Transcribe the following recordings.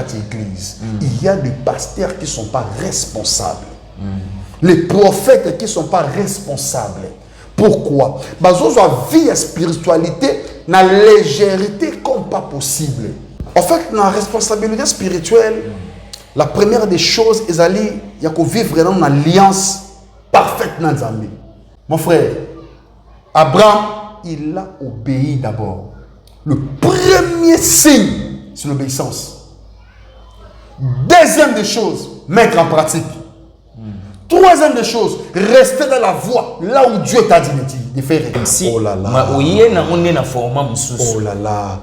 église, il y a des pasteurs qui ne sont pas responsables. Les prophètes qui ne sont pas responsables. Pourquoi? Parce qu'ils ont vie et spiritualité dans la légèreté comme pas possible. En fait, dans la responsabilité spirituelle, la première des choses, il y a que vivre dans une alliance parfaite dans Nzambe. Mon frère, Abraham, il a obéi d'abord. Le premier signe, c'est l'obéissance. Deuxième des choses, mettre en pratique. Troisième des choses, rester dans la voie, là où Dieu t'a dit de faire. Oh là là. Oh là là.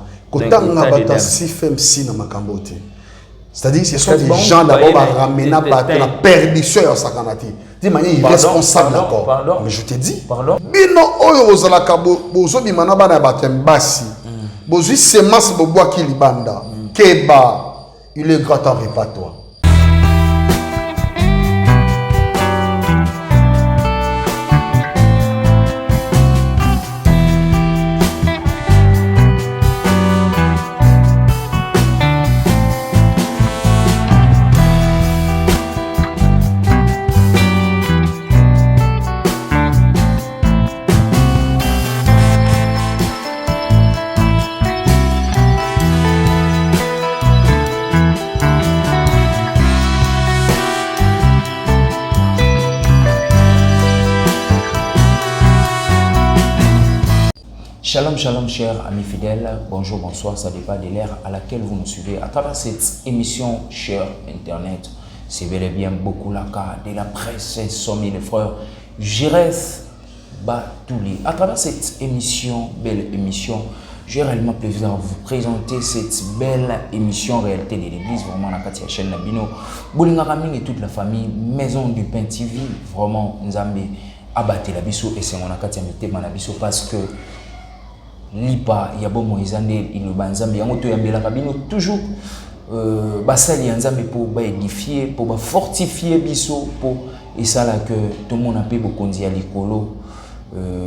C'est-à-dire, ce sont des gens d'abord à ramener la perdition à Sakanati. De manière irresponsable encore. Mais je te dis. Pardon. Bino oyo ozalaka bozo bimana bana batem basi. Bozo semence bobo ki libanda. Keba, il est grand temps répare-toi. Shalom, shalom, chers amis fidèles. Bonjour, bonsoir, ça dépend de l'ère à laquelle vous nous suivez. À travers cette émission, cher Internet, c'est bel et bien beaucoup la cas de la presse, sommet de frères Jérès Batouli. À travers cette émission, belle émission, j'ai réellement plaisir à vous présenter cette belle émission Réalité de l'Église, vraiment la Katia chaîne Nabino, Boulingaramine et toute la famille, Maison du Pain TV, vraiment Nzambe abatté la biso et c'est mon Katia Mite Manabiso parce que lipa ya bon moizande il banzambe yango to yambela kabino toujours basali nzambe pour ba édifier pour ba fortifier biso pour et ça là que tout le monde a payé beaucoup de likolo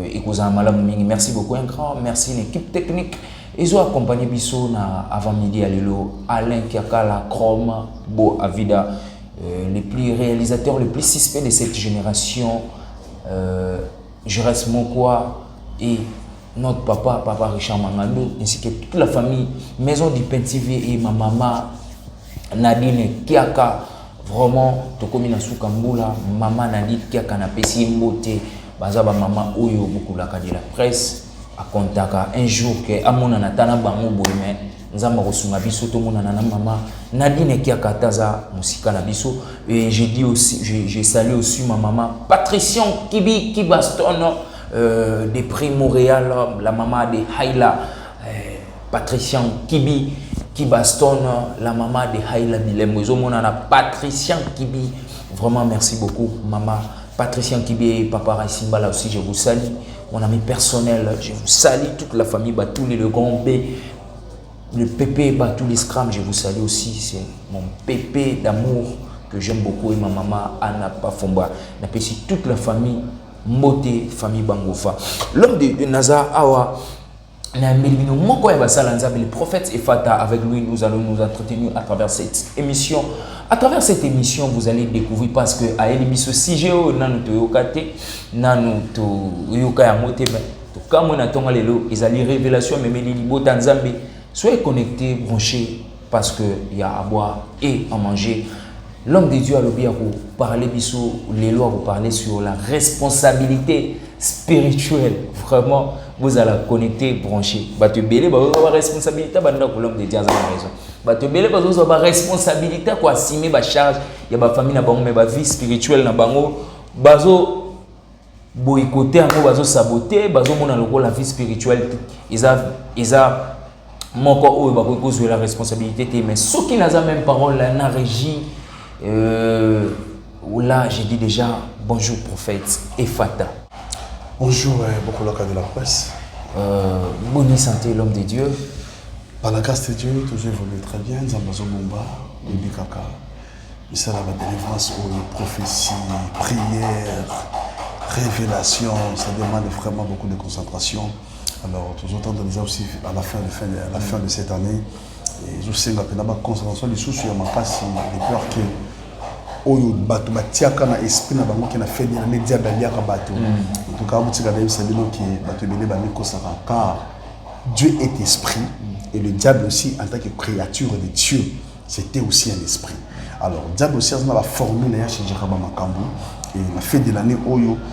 et kozana malamu mingi. Merci beaucoup, un grand merci l'équipe technique ils ont accompagné biso na avant midi à lelo Alain Kiakala Chrome Bo Avida les plus réalisateurs les plus suspects de cette génération je reste mon quoi et notre papa Richard Mangando, ainsi que toute la famille, Maison du Pain TV et ma maman Nadine Kiaka, vraiment, Tokomi Nasukambula, maman Nadine Kiaka na pesi mbote, bazaba maman Oyo beaucoup la de la presse, à contaka un jour que amona natana bango boyme, nzamba kosunga biso to mona na maman Nadine Kiaka taza musika na biso et j'ai dit aussi j'ai salué aussi ma maman Patricia Kibi qui bastonne des prix Montréal, la maman de Haïla, Patricia Kibi, qui bastonne, la maman de Haïla Bilemozo, mon ana Patricia Kibi, vraiment merci beaucoup, maman Patricia Kibi et papa Raïsimba, là aussi je vous salue, mon ami personnel, je vous salue, toute la famille Batouli, le grand B, le pépé Batouli Scram, je vous salue aussi, c'est mon pépé d'amour que j'aime beaucoup et ma maman Anna Pafomba, j'apprécie toute la famille. Mbote famille Bangofa. L'homme de Naza Awa, le prophète Efata, avec lui nous allons nous entretenir à travers cette émission. À travers cette émission, vous allez découvrir parce que à Elibiso Sigeo, Nanu Toyokate, Nanu Toyokayamote, Tokamona Tongalelo, ils allaient révélation, mais Libo Tanzambe. Soyez connectés, branchés, parce qu'il y a à boire et à manger. L'homme de Dieu a le bien pour parler les lois, vous parler sur la responsabilité spirituelle. Vraiment, vous allez connecter, brancher. Vous avez la responsabilité, l'homme de Dieu a raison. Vous avez la responsabilité pour assumer la charge. Il y a la famille, la vie spirituelle, bazo boycotter, bazo saboter, bazo la vie spirituelle. Ils ont mon corps la responsabilité, mais ceux qui n'ont pas même parole, la régie. Là, j'ai dit déjà bonjour prophète Efata. Bonjour, beaucoup de la presse. Bonne santé, l'homme de Dieu. Par la grâce de Dieu, toujours évolue très bien. Zambazo Mumba, Bibi Kaka. Mais ça, la délivrance, prophétie, prière, révélation, ça demande vraiment beaucoup de concentration. Alors, toujours temps de dire aussi à la fin de cette année, je sais que la concentration des sous sur ma passe, de peur que oyo bato batiaka na esprit na bango qui na fait de la média baliaka bato. En tout cas, vous savez que bato belé ba mikosaka car Dieu est esprit et le diable aussi en tant que créature de Dieu, c'était aussi un esprit. Alors, le diable aussi a la formule chez Jeraba Makambu. Et la fin de l'année,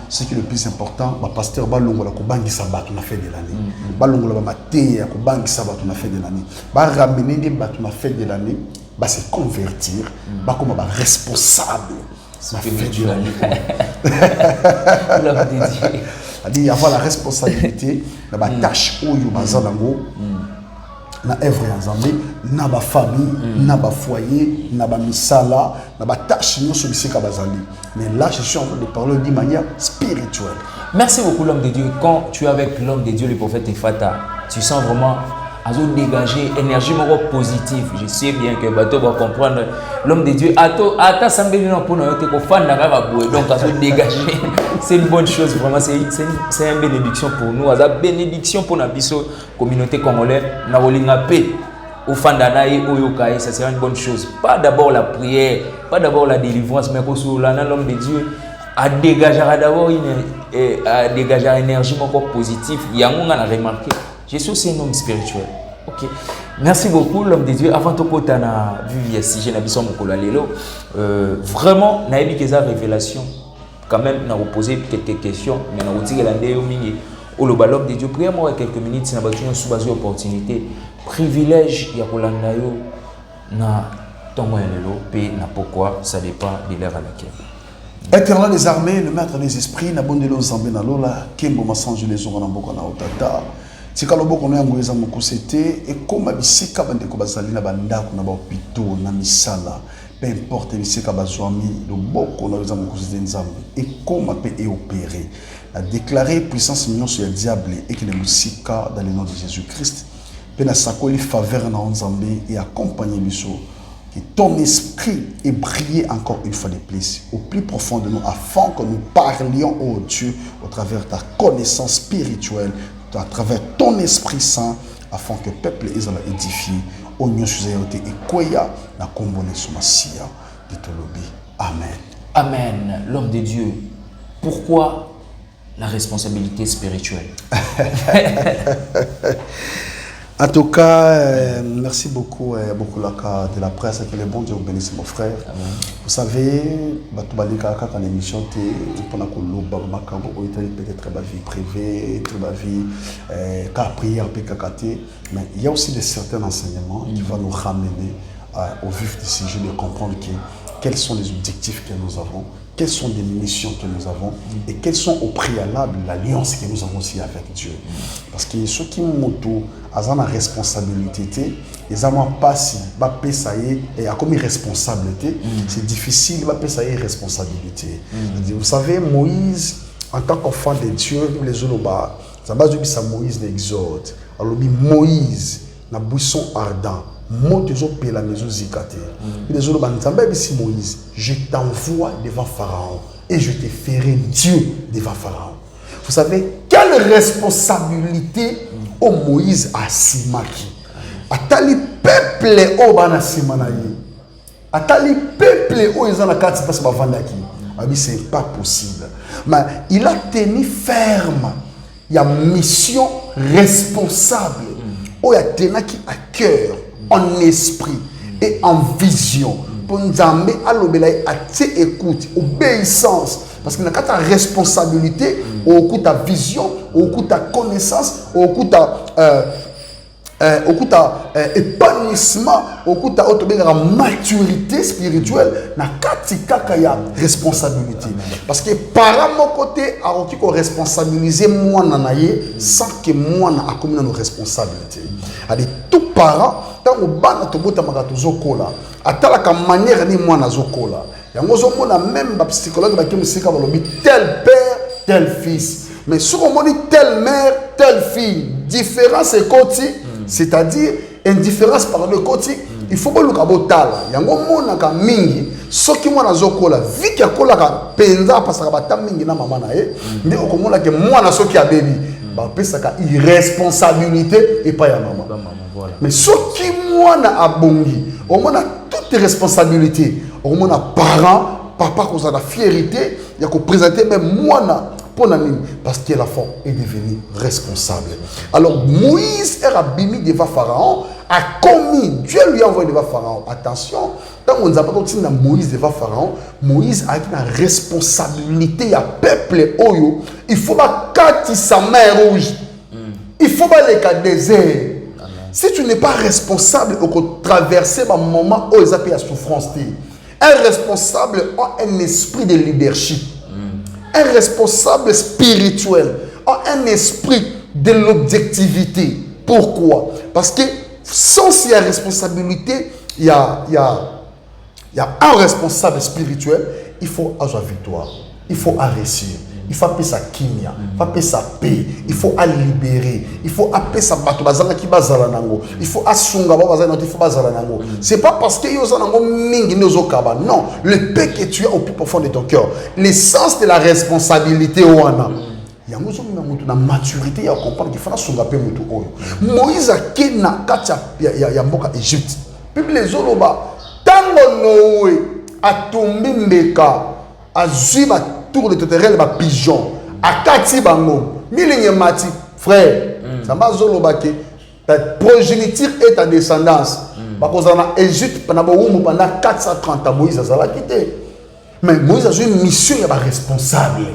ce qui est le plus important, le pasteur Balongo la Kobangi Sabat na fin de l'année. Balongo la Maté la Kobangi Sabat na fin de l'année. Ba ramener des bateaux na fin de l'année, ba se convertir, ba comme ba responsable. Ça fait de l'année. Il y a la responsabilité, la tâche oyo bazalango. Na œuvre ensemble, na ba famille, na ba foyer, na ba misala, na ba tâche nous sur ce bazali. Mais là je suis en train de parler d'une manière spirituelle. Merci beaucoup l'homme de Dieu. Quand tu es avec l'homme de Dieu, le prophète Efata, tu sens vraiment à dégager énergie positive. Je sais bien que bateau va comprendre l'homme de Dieu. Ata sambeli na pour na te ko fan na ka boue. Donc à dégager, c'est une bonne chose vraiment. C'est une bénédiction pour nous. C'est une bénédiction pour la communauté congolaise. Na rolinga paix au fandana et au yokai, ça sera une bonne chose. Pas d'abord la prière, pas d'abord la délivrance, mais que sur l'homme de Dieu à dégager d'abord une énergie positive. Il y a un a remarqué. Jésus c'est un homme spirituel. Ok. Merci beaucoup l'homme de Dieu. Avant tout côté na vu si j'ai n'habité mon colalelo. Vraiment na ébi que révélation. Quand même na poser quelques questions, mais na dire la ndé mingi. L'homme de Dieu, priez-moi quelques minutes, si nous avons une opportunité, privilège, il y a kolanda yo na tongo elelo, pe na pourquoi ça dépend de l'ère à laquelle. Éternel des armées, le maître des esprits, na bonde lo nzambe na lola, kembo masange les ongana mboko na otata. Tikalo boko na ngoyeza mokosete et comme bisika bande ko bazali na bandako na ba hôpitaux na misala. Peu importe bisika bazwami, le boko na ngoyeza mokosete nzambe et comme peut et opérer. A déclaré puissance mignon sur le diable et qu'il est musika dans le nom de Jésus-Christ. Puis na sakoli faveur na nzambe et accompagner biso que ton esprit ait brillé encore une fois de plus au plus profond de nous afin que nous parlions au Dieu au travers ta connaissance spirituelle, à travers ton Esprit Saint afin que le peuple soit édifié au nom de Jésus et koya na kombone somasia de tolobi. Amen. Amen. L'homme de Dieu. Pourquoi la responsabilité spirituelle? En tout cas, merci beaucoup, beaucoup de la presse, que le bon Dieu vous bénisse, mon frère. Amen. Vous savez, quand l'émission peut-être ma vie privée, ma vie, prière, mais il y a aussi certains enseignements qui vont nous ramener au vif du sujet de comprendre quels sont les objectifs que nous avons, quelles sont les missions que nous avons et quelles sont au préalable l'alliance que nous avons aussi avec Dieu. Parce que ceux qui m'ont ont la responsabilité, ils n'ont pas si et à comme responsabilité, c'est difficile de ça responsabilité. Vous savez, Moïse, en tant qu'enfant de Dieu, les Oloba, ça base de Moïse d'Exode. Alors Moïse, na buisson ardent. Moïse, je t'envoie devant Pharaon et je te ferai Dieu devant Pharaon. Vous savez, quelle responsabilité au Moïse a Simaki. Atali peuple au Banasimanayi. Atali peuple au Izanakati parce que c'est pas possible. Mais il a tenu ferme. Il y a mission responsable. Il y a tenu à cœur, en esprit et en vision. Pour nous amener à l'obéir, à écoute, obéissance. Parce qu'il y a ta responsabilité, au coup ta vision, au coup ta connaissance, au coup ta épanouissement, au coup ta maturité spirituelle, na katika ya responsabilité. Parce que par mon côté, il faut responsabiliser moi nanaye sans que moi na accommune nos responsabilités. Allez tout parent, tant au ban to bota magatozo kola, atala ka manière ni moi na zokola. Yango zo mona même ba psychologue ba kemusika balobi tel père, tel fils. Mais si on dit telle mère, telle fille, différence et côté, c'est-à-dire indifférence par le côté, il faut que le kabotala. Yango mona ka mingi, soki mwana zokola, vi ki akola ka penza parce que bata mingi na mama na ye, mais okomona ke mwana soki a baby, ba pesa ka irresponsabilité et pas ya maman. Voilà. Mais ce qui moi a abongi, on a toutes les responsabilités. On a parents, papa qui a la fierté, il y a qu'on présenter même moi pour parce que la femme est devenue responsable. Alors Moïse est abîmé devant Pharaon, a commis, Dieu lui a envoyé devant Pharaon. Attention, quand on a pas continué Moïse devant Pharaon, Moïse a une responsabilité à peuple oyo. Il faut pas casser sa main rouge. Il faut pas les cas désert. Si tu n'es pas responsable au traverser un moment où ils appellent la souffrance, un responsable a un esprit de leadership. Un responsable spirituel a un esprit de l'objectivité. Pourquoi? Parce que sans cette responsabilité, il y a un responsable spirituel, il faut avoir victoire, il faut réussir, il faut appeler ça kimia, il faut appeler ça paix, il faut libérer, il faut appeler ça bato bazanga ki bazala nango, il faut asunga ba bazala il faut bazala nango. C'est pas parce que yo zanango mingi nozo kaba, non, le paix que tu as au plus profond de ton cœur, l'essence de la responsabilité wana. Il y a une maturité à comprendre qu'il faut asunga pe mutu oyo. Moïse a kena kacha ya mboka Égypte. Bible les oloba tango Noé a tombé mbeka a zuba tour de terrain ba pigeon a kati bango milinye mati frère ça m'a zoloba ke ta progéniture et ta descendance ba kozana Égypte pendant 430 ans Moïse azala quitté mais Moïse a une mission ya ba responsable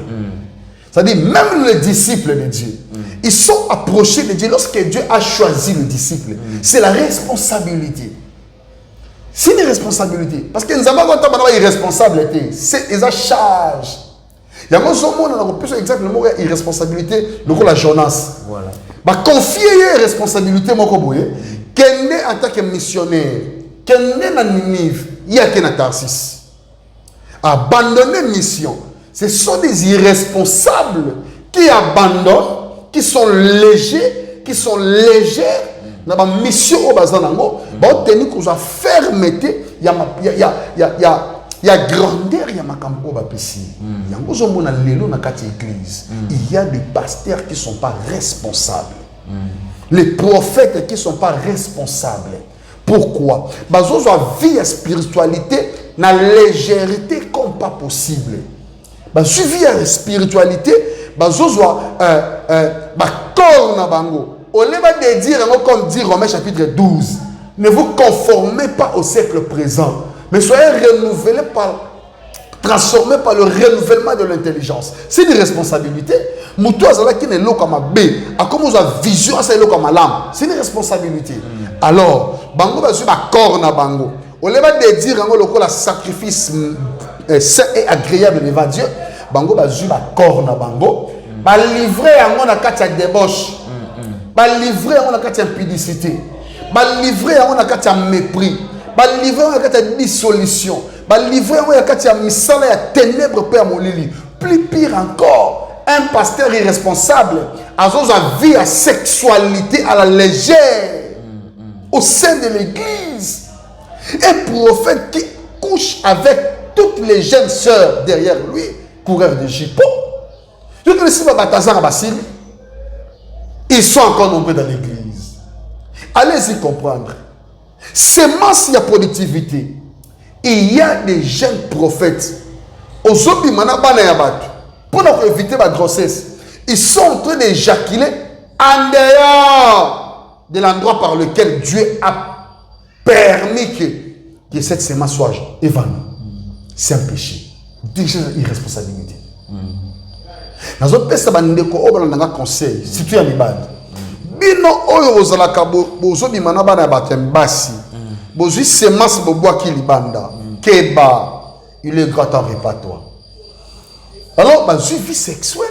c'est-à-dire même les disciples de Dieu ils sont approchés de Dieu lorsque Dieu a choisi le disciple c'est la responsabilité. C'est une responsabilité. Parce que nous avons une irresponsabilité. C'est une charge. Il y a un plus exemple le mot irresponsabilité, le la Jonas. Voilà. Bah confier une responsabilité mon koboye, qu'elle est en tant que missionnaire, qu'elle est dans Ninive, il y a qu'un Tarsis. Abandonner mission. Ce sont des irresponsables qui abandonnent, qui sont légers, qui sont légères. Dans la mission au Bazanango, obtenir qu'on a fermeté, il y a grandeur, il y a makambo bapesi. Il y a un monde dans la église. Il y a des pasteurs qui ne sont pas responsables. Les prophètes qui ne sont pas responsables. Pourquoi? Parce qu'ils ont vie la spiritualité dans la légèreté comme pas possible. Parce que la spiritualité, ils ont corps na bango. Au lieu de dire, comme dit Romains chapitre 12, ne vous conformez pas au siècle présent, mais soyez renouvelés transformés par le renouvellement de l'intelligence. C'est une responsabilité. Moutou azala qui n'est comme un B, à comme on a vision, c'est comme un lame. C'est une responsabilité. Alors, bango va suivre un corps na bango. Au lieu de dire que le sacrifice saint et agréable devant Dieu, bango va suivre un corps na bango, va livrer à mon akatia débauche. Ba livrer on a qu'à impudicité, ba livrer on a qu'à mépris, ba livrer on a qu'à dissolution, ba livrer on a qu'à misala ya ténèbres père mon lili. Plus pire encore, un pasteur irresponsable a sa vie à sexualité à la légère au sein de l'église, un prophète qui couche avec toutes les jeunes sœurs derrière lui, coureur de Jippo. Je te laisse Batazar Basile. Ils sont encore nombreux dans l'église. Allez-y comprendre. Semence, il y a productivité. Il y a des jeunes prophètes. Aujourd'hui, pour éviter la grossesse, ils sont en train d'éjaculer en dehors de l'endroit par lequel Dieu a permis que cette semence soit évanouie. C'est un péché. Déjà, irresponsabilité. Dans un pays, on a un conseil. Si tu as un bad, bino oyo ozalaka bozo bimana bana ya batembasi. Bozo semence boboa ki libanda. Keba, il est grand en répertoire. Alors, vie sexuelle,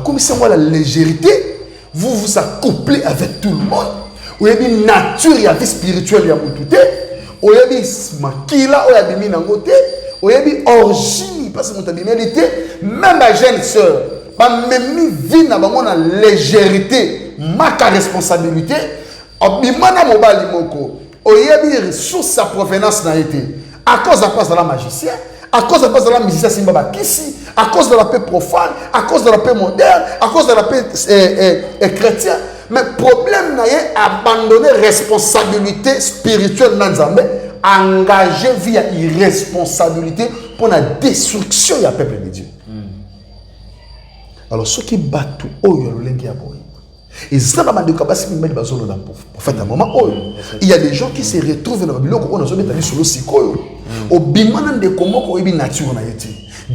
comme c'est moi la légèreté, vous vous accouplez avec tout le monde. Vous avez une nature, il y a vie spirituelle, il y a tout. Vous avez une makila, vous avez une nangote, vous avez une orgie, parce que vous avez une même la jeune sœur, même vie n'a pas de légèreté, ma responsabilité, obimana mobali moko, vous avez une ressource à provenance n'a été, à cause de la place de la magicien, à cause de la place de la musicien Simba Kissi, à cause de la paix profane, à cause de la paix moderne, à cause de la paix chrétienne. Mais problème n'a abandonner responsabilité spirituelle dans Nzambe, engagé via irresponsabilité pour la destruction du peuple de Dieu. Alors ceux qui battent tout, il y a des gens qui se retrouvent dans le biloko on a jamais entendu sur le sikoyo au bimana de komoko ebi nature na yeti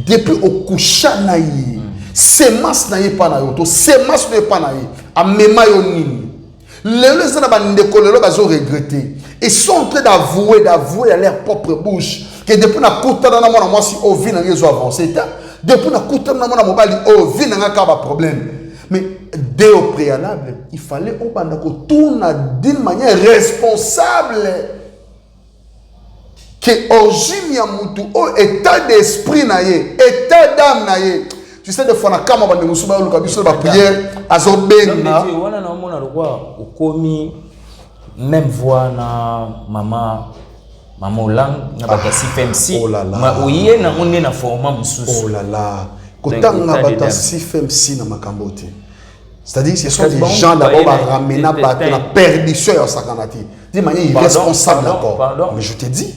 depuis au coucha na yi semence na yi pa na yo to semence na yi pa na yi amema yo nini les gens na ndeko lelo bazo regretter ils sont en train d'avouer à leur propre bouche que depuis na kutana na mwana mwasi o vi na ngezo avancer depuis na kutana na mwana mobali o vi na ngaka ba problème. Mais dès au préalable, il fallait qu'on tourne d'une manière responsable. Que origine ya mutu, état d'esprit naie, état d'âme naie. Tu sais des fois na kama bande musuba luka biso ba prière azobena. Wana na mona lokwa ukomi même voix na mama Olang na bakasi FMC. Ma oye na onne na format mususu. Oh là là. Kotanga batasi FMC na makambote. C'est-à-dire ce sont des gens d'abord à ramener la perdition à Sakanati. De manière irresponsable encore. Mais je te dis,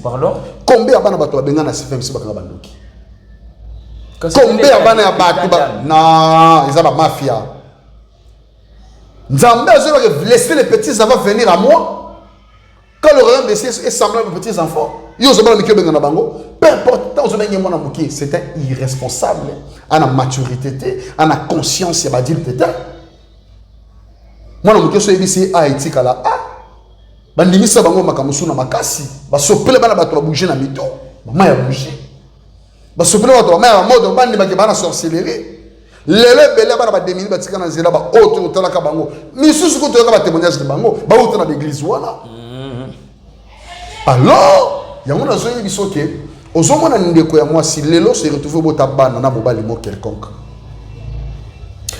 combien de bateaux benga na FMC bakanga bandoki? Combien de bateaux na ils ont la mafia. Nzambe a laissé les petits enfants venir à moi. Quand le royaume de cieux est semblable aux petits enfants, ils ont besoin de benga na bango. Peu importe, tant que mon amour c'était irresponsable. À la maturité, à la conscience et à dire peut-être. Moi, je suis ici à Haïti. Je suis bango makasi. Ba sopele bana bato bouger na mito. Maman ya bouger. Ba sopele bato maman ya mode bandi ba ke bana sorcellerie. Lele bele bana ba demini ba tika na zela ba autre otala ka bango. Misusu ko to ka ba témoignage de bango. Ba autre na l'église wana. Alors, ya mona zo yebiso ke ozomona ndeko ya mwasi lelo se retrouver bota bana na mobali mo quelconque.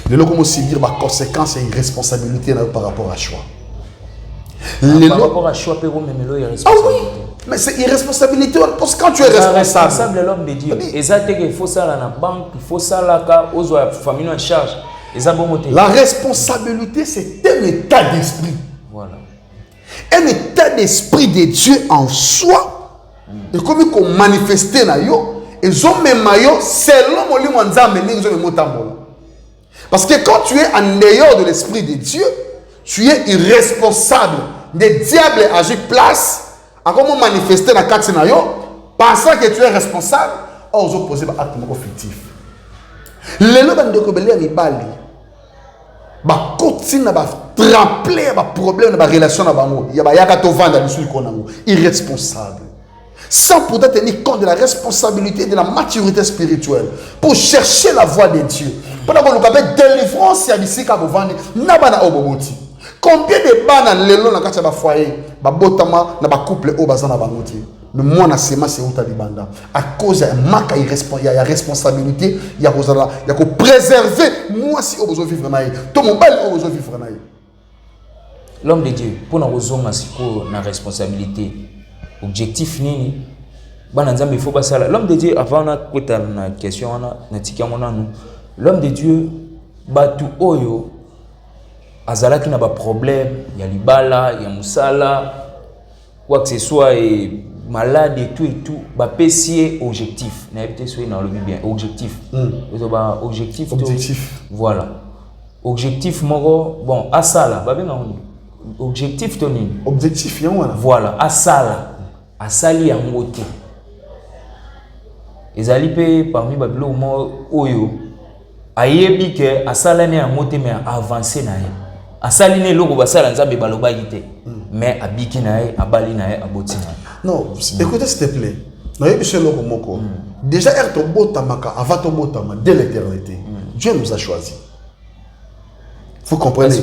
Le lot comme subir ma conséquence et irresponsabilité par rapport à choix. Par rapport à choix, mais irresponsabilité. Ah oui, mais c'est irresponsabilité parce que quand tu es responsable. L'homme de Dieu. Exactement, il faut ça à la banque, il faut ça là quand aux familles en charge. La responsabilité, c'est un état d'esprit. Voilà. Un état d'esprit de Dieu en soi. Et comme ils ont manifesté na yo, ils ont même maillot selon mon limanza mené ils ont motambola. Parce que quand tu es en dehors de l'esprit de Dieu, tu es irresponsable. Le diable agit place, à comment manifester la carte scénario, pensant que tu es responsable, or ils ont posé un acte fictif. Les gens de Kobeli à Nibali, bah continue à trempler à problème de relation avec moi. Il y a pas yaka to vendre le sucre konango, irresponsable. Sans pourtant tenir compte de la responsabilité et de la maturité spirituelle pour chercher la voie de Dieu. Pendant qu'on nous appelle délivrance, il y a ici qu'à vous vendre, n'a pas d'oboboti. Combien de bannes les lots dans le foyer, ba botama na ba couple au bazan na bangoti. Mais moi na sema c'est uta libanda. À cause de manque il y a responsabilité, il y a que préserver moi si au besoin vivre naï. Tout mon bel au besoin vivre naï. L'homme de Dieu pour na ozoma siko na responsabilité. Objectif nini bana nzambe il faut pas ça l'homme de Dieu avant na kota na question na tikia mona nous l'homme de Dieu batu oyo azalaki na ba problème ya libala ya musala quoi que ce soit et malade et tout ba pesier objectif na peut soit dans le bien objectif ba objectif voilà objectif moko bon asala ba benga objectif to nini objectif ya wana voilà asala asali ya ngote ezali pe parmi babilo mo oyo ayebi ke asala ne ya ngote mais avancer na ye asali ne loko basala nzambe baloba yite mais abiki na ye abali na ye aboti na non écoutez s'il te plaît na yebi chez loko moko déjà erto botamaka avant to botama dès l'éternité Dieu nous a choisi. Vous comprenez?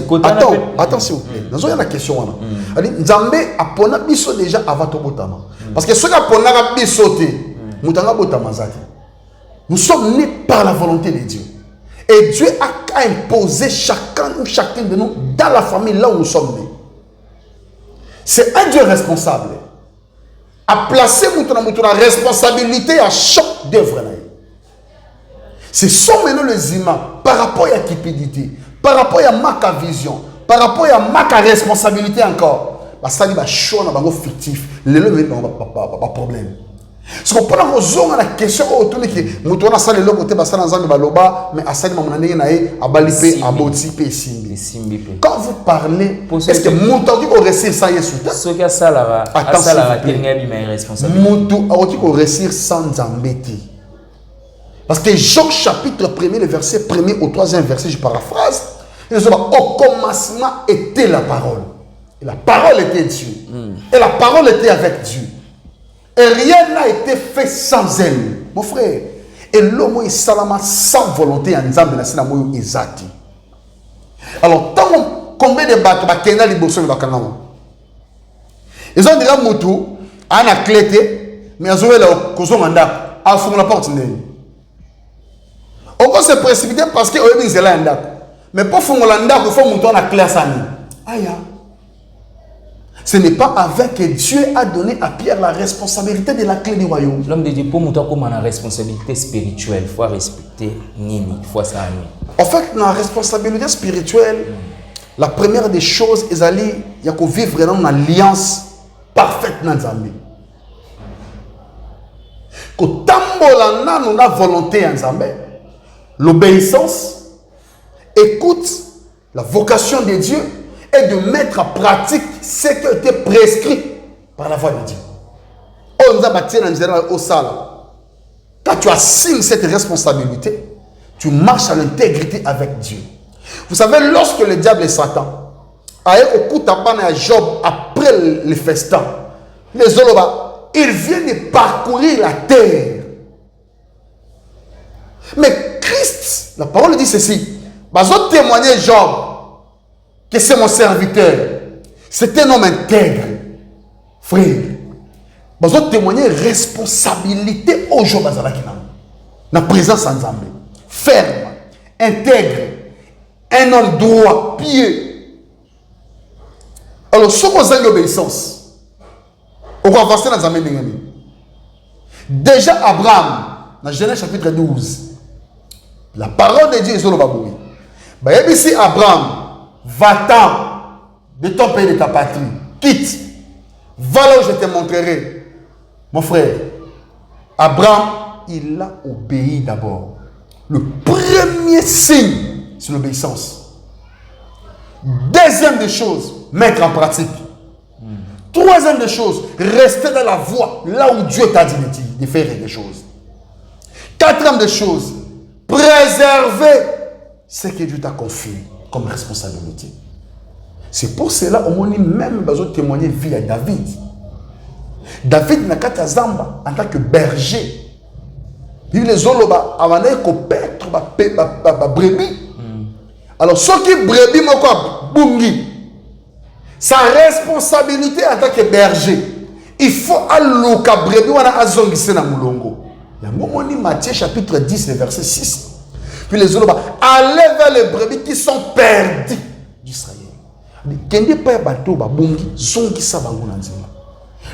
Attends s'il vous plaît. Nous avons une question. Nzambe a pona biso déjà avant to botama. Parce que ceux qui a pona biso te, mutanga botama zaki. Nous sommes nés par la volonté de Dieu. Et Dieu a imposé chacun ou chacune de nous dans la famille là où nous sommes nés. C'est un Dieu responsable. A placé la responsabilité à chaque d'œuvre. Ce sont maintenant les humains par rapport à la cupidité. Par rapport à ma vision, par rapport à ma responsabilité encore. Ça dit, choix na bango fictif. Le levé pas problème. Ce qu'on peut avoir la question autour de qui, moutona ça le côté basa na nzambe baloba, mais asali mamana ndenge na ye abalipe aboti pe simbi. Quand vous parlez, est-ce que mouton qui ko réussir sans yesu? Ce qui a ça là, ça là tenir bi mes responsabilités. Mouton qui ko réussir sans nzambeti. Parce que Jean chapitre 1er, le verset 1er au 3e verset, je paraphrase, au commencement était la parole. Et la parole était Dieu. Et la parole était avec Dieu. Et rien n'a été fait sans elle. Mon frère. Et l'homme est salama sans volonté en Nzambe na sina moyo ezati. Alors, combien de bateaux bakena liboso bakanama? Ils ont dit que Moutou a une clé, mais ils ont dit que Manda a fumé la porte. On peut se précipiter parce que on est là. Mais pour fumer l'anda, il faut monter la clé à Sani. Aïe. Ce n'est pas avec que Dieu a donné à Pierre la responsabilité de la clé du royaume. L'homme de Dieu, pour monter comme une responsabilité spirituelle, il faut respecter Nini, il faut ça. En fait, la responsabilité spirituelle, la première des choses, il y a que vivre dans une alliance parfaite dans Nzambe. Que tambolana nous la volonté en Nzambe, l'obéissance, écoute la vocation de Dieu et de mettre en pratique ce qui a été prescrit par la voix de Dieu. Quand tu assumes cette responsabilité, tu marches à l'intégrité avec Dieu. Vous savez, lorsque le diable et Satan allaient au coup de Job après le festin, les Oloba, ils viennent de parcourir la terre. Mais Christ, la parole dit ceci, ils ont témoigné Job que c'est mon serviteur. C'est un homme intègre. Frère, ils ont témoigné responsabilité au Job dans la présence en Nzambe. Ferme, intègre, un homme droit, pieux. Alors, ce qu'on a l'obéissance, on va avancer dans Nzambe. Déjà, Abraham, dans Genèse chapitre 12, la parole de Dieu est sur le baboué. Ici, Abraham, va-t'en de ton pays, de ta patrie. Quitte. Va là où je te montrerai. Mon frère, Abraham, il a obéi d'abord. Le premier signe, c'est l'obéissance. Deuxième des choses, mettre en pratique. Troisième des choses, rester dans la voie, là où Dieu t'a dit de faire des choses. Quatrième des choses, préserver ce que Dieu t'a confié comme responsabilité. C'est pour cela qu'on a même besoin de témoigner vie à David. David n'a qu'à Zamba en tant que berger. Il les Oloba avant de perdre ma brebis. Alors, ce qui brebis m'a quoi bungi. Sa responsabilité en tant que berger. Il faut allouer brebis wana azongise na mulongo. Il y a Matthieu chapitre 10 verset 6. Puis les autres, allez vers les brebis qui sont perdus d'Israël. Kende pas bateau ba bungi zongi sa bango na nzima.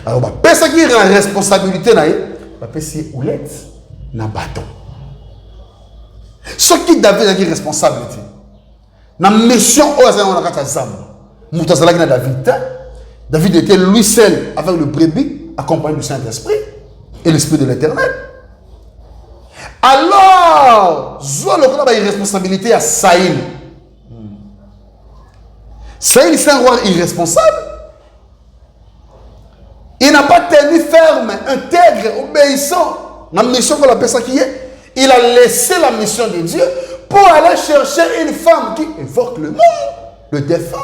Alors ba pesa qui rend responsabilité na ye, ba pesa oulette na bateau. Ce qui David a qui responsabilité. Na mission o azana na kata zamba. Muta zalaki na David. David était lui seul avec le brebis accompagné du Saint-Esprit et l'Esprit de l'Éternel. Alors, Zola a une responsabilité à Saïl. Saïl, c'est un roi irresponsable. Il n'a pas tenu ferme, intègre, obéissant. La mission qu'on appelle ça qui est, il a laissé la mission de Dieu pour aller chercher une femme qui évoque le monde, le défunt,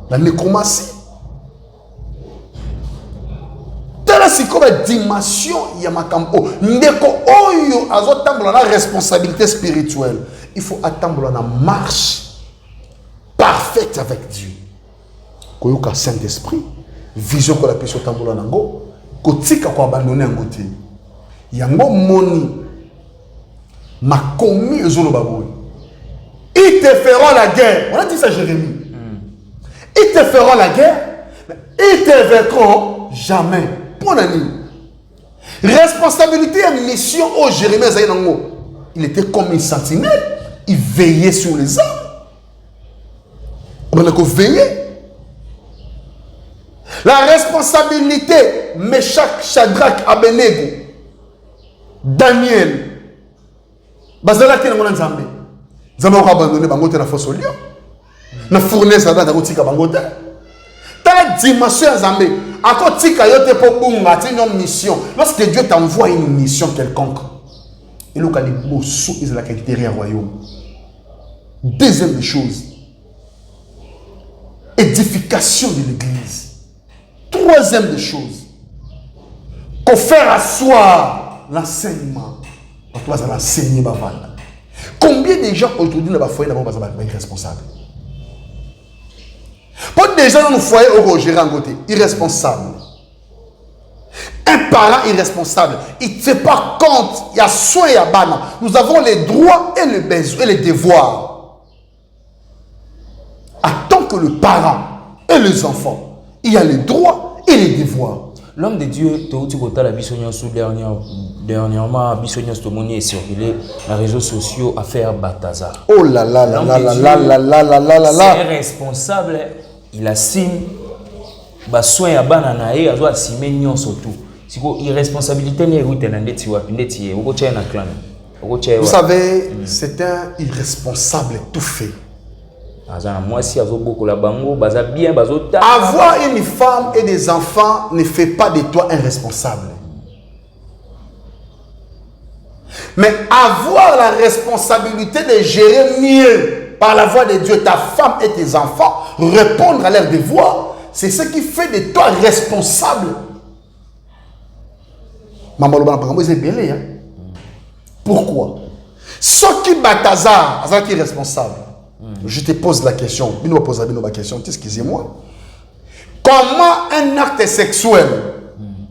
la nécromancie. C'est comme une dimension Yamakampo. Ndeko oyo azotambola la responsabilité spirituelle. Il faut attendre la marche parfaite avec Dieu. Koyoka Saint-Esprit, vision ko la peso tambola nango, kotika ko abandonner ngote. Yango moni makomi ezolo baboy. Ils te feront la guerre. On a dit ça Jérémie. Ils te feront la guerre, mais ils te vaincront jamais. Responsabilité et mission au Jérémie Zaïnango. Il était comme une sentinelle. Il veillait sur les hommes. On a veiller. La responsabilité, Meshach, Shadrach, Abednego, Daniel, Bazala qui est dans Nzambe. Nzambe a abandonné Bangote na fosse au lion. Na fournaise là dans tika Bangote. Ta dimension Nzambe, encore tika yote pour bunga, c'est une mission. Lorsque Dieu t'envoie une mission quelconque, et le calibre sous est la qualité royaume. Deuxième chose, édification de l'église. Troisième des choses, qu'on faire asseoir l'enseignement. On va l'enseigner. Combien de gens aujourd'hui dans le foyer n'ont pas été responsables? Pour des gens dans le foyer au gérer en côté, irresponsable. Un parent irresponsable, il ne fait pas compte, il y a soin et il y a bana. Nous avons les droits et les besoins et les devoirs. En tant que le parent et les enfants, il y a les droits et les devoirs. L'homme de Dieu, dernièrement, Bissonios Tomoni est circulé dans les réseaux sociaux à faire Balthazar. Oh là là là là là là là là là là là là. C'est responsable, il assume, soin à banana et à doit assumer non surtout. C'est quoi irresponsabilité n'est route n'en est tiwa pineti au côté na clan. Vous savez, c'est un irresponsable tout fait. Moi si beaucoup la bango, bien avoir une femme et des enfants ne fait pas de toi un responsable. Mais avoir la responsabilité de gérer mieux par la voix de Dieu ta femme et tes enfants, répondre à leurs devoirs, c'est ce qui fait de toi responsable. Pourquoi? Ce qui Balthazar, c'est qui est responsable. Je te pose la question. Excusez-moi. Comment un acte sexuel,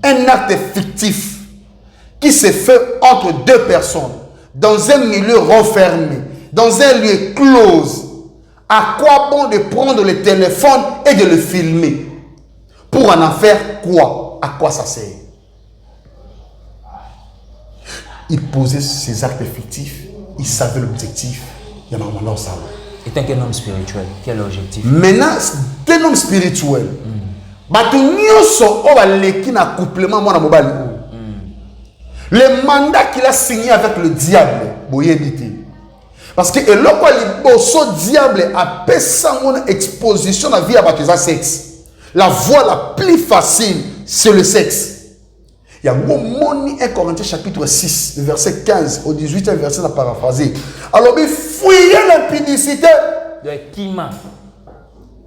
un acte fictif, qui se fait entre deux personnes, dans un milieu renfermé, dans un lieu clos, à quoi bon de prendre le téléphone et de le filmer? Pour en faire quoi? À quoi ça sert? Il posait ses actes fictifs, il savait l'objectif. Il y a un ça. Et tant qu'un homme spirituel, quel objectif? Maintenant, un homme spirituel. Le mandat qu'il a signé avec le diable, parce que le diable a fait une exposition à la vie avec le sexe. La voie la plus facile, c'est le sexe. Il y a un Corinthiens chapitre 6, verset 15 au 18, un verset à paraphraser. Alors, il fouillait l'impudicité. De Kima.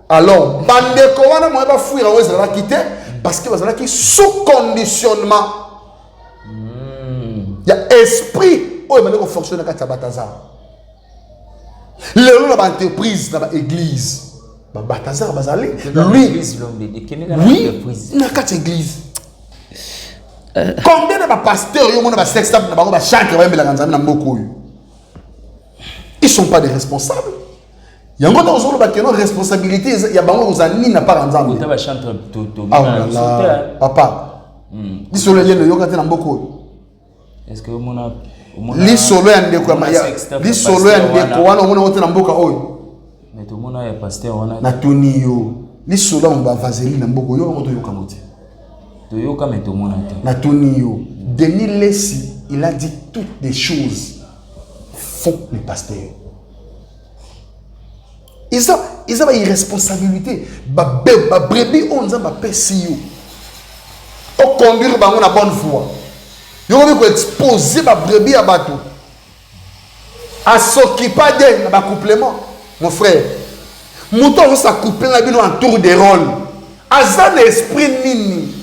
Alors, bande comment on va fouiller la quitter parce que vous avez sous conditionnement. Il y a esprit où il fonctionne avec Balthazar. Le long de l'entreprise, dans l'église, Balthazar, lui, oui, il n'a qu'à l'église. Combien de pasteurs ils ne sont pas des responsables. Il y a une responsabilité. Il y a des n'a pas ensemble. Papa, est-ce que Denis Lessi, il a dit toutes les choses font les pasteurs. Ils ont une responsabilité. Brebis, on a pas si on conduire la bonne voie. Ils ont exposer ma brebis à bateau. À s'occuper d'un complément, mon frère. Mouton s'accoupler en tour de rôle. À l'esprit nini.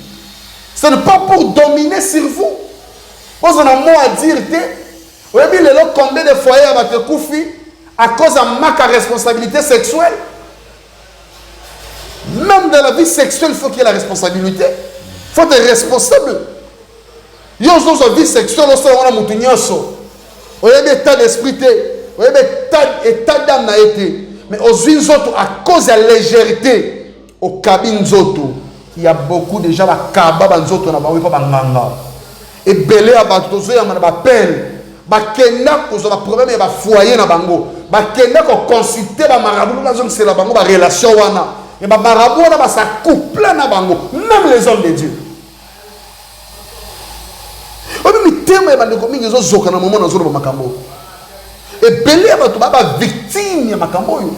Ce n'est pas pour dominer sur vous. Vous avez un mot à dire. Vous avez vu combien de foyers à votre koufi à cause de ma responsabilité sexuelle. Même dans la vie sexuelle, il faut qu'il y ait la responsabilité. Il faut être responsable. Il y a une vie sexuelle, on a monté. Vous avez un état d'esprit, vous avez un état d'âme. Mais aux autres, à cause de la légèreté, aux cabines autres, il y a beaucoup de gens qui ont et belé à Batozo, il y a un appel. Bakenda, il y a un foyer. bakende ko consulter ba marabout bazong c'est la bango ba relation wana et ba marabout wana ba sa couple na bango même les hommes de Dieu obi mitema ya bandeko mingi zo zoka na moment na zo ba makambo et belé ba to ba victime ya makambo yo.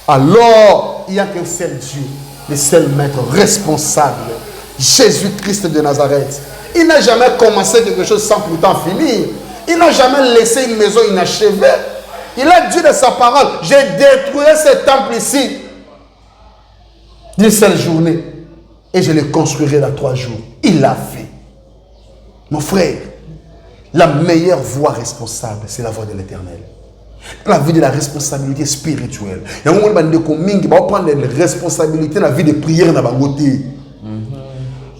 Alors il y a qu'un seul Dieu, le seul maître responsable, Jésus-Christ de Nazareth. Il n'a jamais commencé quelque chose sans pourtant finir. Il n'a jamais laissé une maison inachevée. Il a dit de sa parole, j'ai détruit ce temple ici d'une seule journée et je le construirai dans 3 jours. Il l'a fait. Mon frère, la meilleure voie responsable, c'est la voie de l'Éternel. La vie de la responsabilité spirituelle. Il y a un moment qui va prendre les responsabilités dans la vie de prière dans la côté.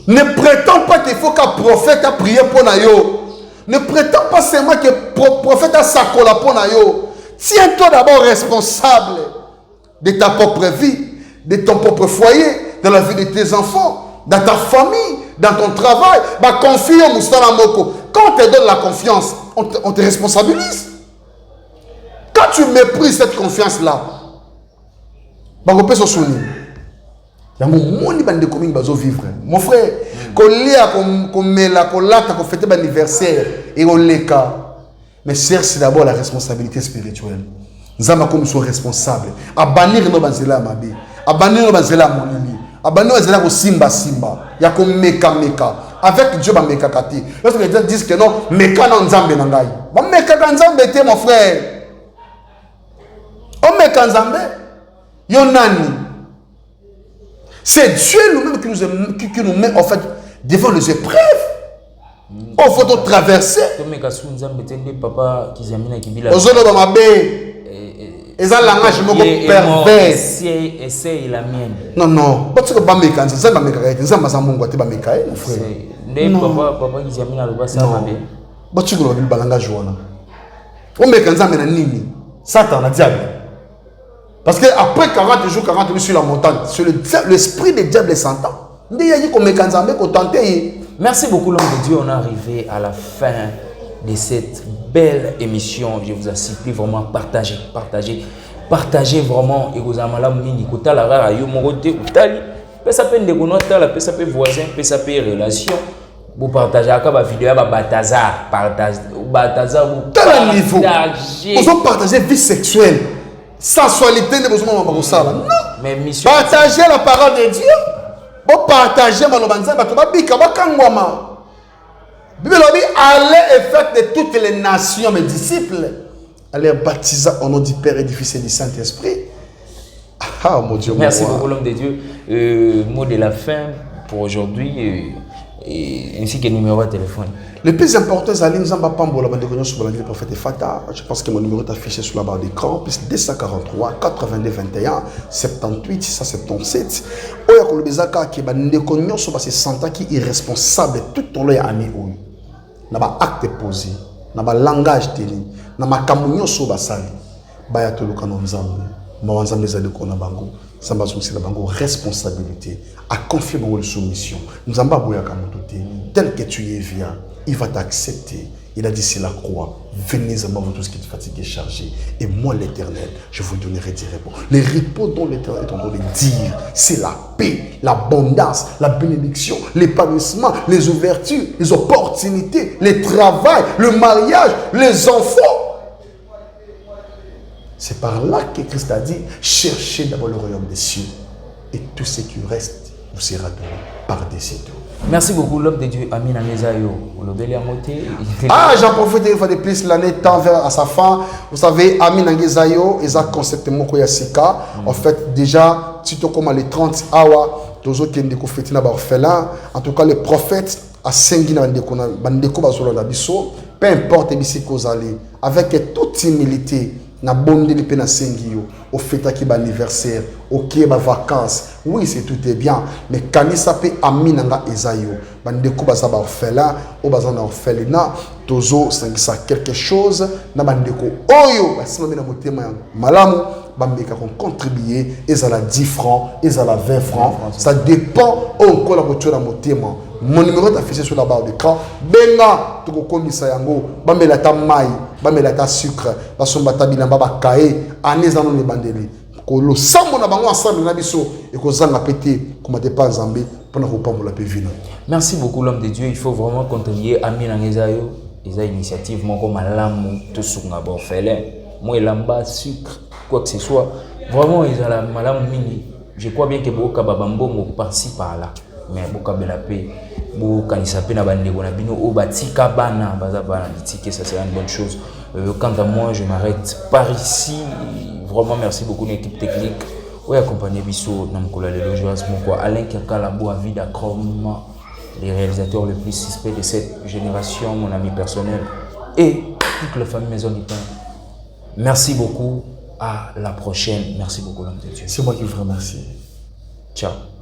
Ne prétends pas qu'il faut qu'un prophète a prié pour nous. Ne prétends pas seulement que le prophète a sacola pour nous. Tiens-toi d'abord responsable de ta propre vie, de ton propre foyer, dans la vie de tes enfants, dans ta famille, dans ton travail. Bah, confie au Moustana Moko. Quand on te donne la confiance, on te responsabilise. Quand tu méprises cette confiance-là, bah, on peut se souvenir. Mon frère, qu'on fête l'anniversaire et on l'éca. Mais c'est d'abord la responsabilité spirituelle. Nous sommes responsables. À bannir nos banzela mabi, à bannir nos banzela monini, à bannir nos banzela simba simba. Il y a comme meka meka. Avec Dieu, meka kati. Lorsque les gens disent que non, meka non nzambe nangai. Meka nzambe te mon frère. On meka nzambe. Yonani. C'est Dieu nous-mêmes qui nous met en fait devant les épreuves. On faut donc traverser. Ils ont langage pervers. Non, non. Parce que parce qu'après 40 jours, 40 jours sur la montagne, l'esprit des diables est s'entend. Merci beaucoup l'homme de Dieu. On est arrivé à la fin de cette belle émission. Je vous supplie vraiment partagez vraiment. Et vous avez la rare ça peut être ça peut voisin, ça peut relation. Vous partagez à la vidéo, Balthazar, vous partagez. Vous partagez vie sexuelle. Sensualité de besoin de non. Mais mission. Partagez la parole de Dieu. Vous partagez malobanza batobabika bakangwama. Bible dit allez et faites de toutes les nations mes disciples. Allez baptiser au nom du Père et du Fils et du Saint-Esprit. Ah mon Dieu. Merci beaucoup l'homme de Dieu. Mot de la fin pour aujourd'hui ainsi que numéro de téléphone. Le plus important, c'est que je pense que mon numéro est affiché sur la barre d'écran. Plus 243 82 21 78 677. Oya kolobezaka ki ba ndeko nyonso ba se senta ki irresponsable tout au long de l'année. Na ba acte posé, na ba langage teli, na makambo nyonso ba sali. Ba ya toluka na nzambe. Ma nzambe zali ko na bango. Samba souci la bango responsabilité à confier dans la soumission. Nous avons boya kamotote tel que tu y viens, il va t'accepter. Il a dit c'est la croix. Venez à moi vous tous qui êtes fatigués, chargés, et moi l'Éternel, je vous donnerai des repos. Les repos dont l'Éternel est en train de dire, c'est la paix, l'abondance, la bénédiction, l'épanouissement, les ouvertures, les opportunités, le travail, le mariage, les enfants. C'est par là que Christ a dit, cherchez d'abord le royaume des cieux et tout ce qui reste vous sera donné par-dessus tout. Merci beaucoup l'homme de Dieu, Amina Nezayo. Ah, j'en profite une fois de plus, l'année tend à sa fin. Vous savez, Amina Nezayo, ils ont concept Moko Yasika. En fait, déjà, surtout comme les 30 awa, tous autres qui ont fait orphelin. En tout cas, le prophète a Sengina Bandeko Bazola Nabiso, peu importe ici qu'aux allez, avec toute humilité. Na bonde li pena sengio au feta ki ba anniversaire au ki ba vacances oui c'est tout est bien mais kanisa pe amina nga ezayo bande ko baza ba orphelin o baza na orphelinat tozo sangisa quelque chose na bande ko oyo basima na motema malamu bameka contribuer ezala 10 francs ezala 20 francs ça dépend encore la voiture na motema mon numéro est affiché sur la barre d'écran benga to kokomisa yango bamela ta mai bamela ta sucre basomba ta bilamba ba kae aneza no le bandeli kolo sambo na bango ensemble na biso et kozanga pété comme pas nzambe pendant ko pambola pe vino. Merci beaucoup l'homme de Dieu, il faut vraiment contribuer à Minangezayo. Les initiatives mon malamu tout sunga borfelin moi lamba sucre quoi que ce soit vraiment ils ont la malamu mini je crois bien que boka babambongo par-ci par-là mais boka belapé boka nisape na bandeko na bino o batika bana baza bana bitike ça c'est une bonne chose. Quant à moi je m'arrête par ici vraiment merci beaucoup l'équipe technique oui accompagné biso na mkola le logeas mon quoi Alain Kakala bo Vida Chrome les réalisateurs les plus suspects de cette génération, mon ami personnel et toute la famille Maison du Pain. Merci beaucoup, à la prochaine. Merci beaucoup l'homme de Dieu. C'est moi qui vous remercie. Ciao.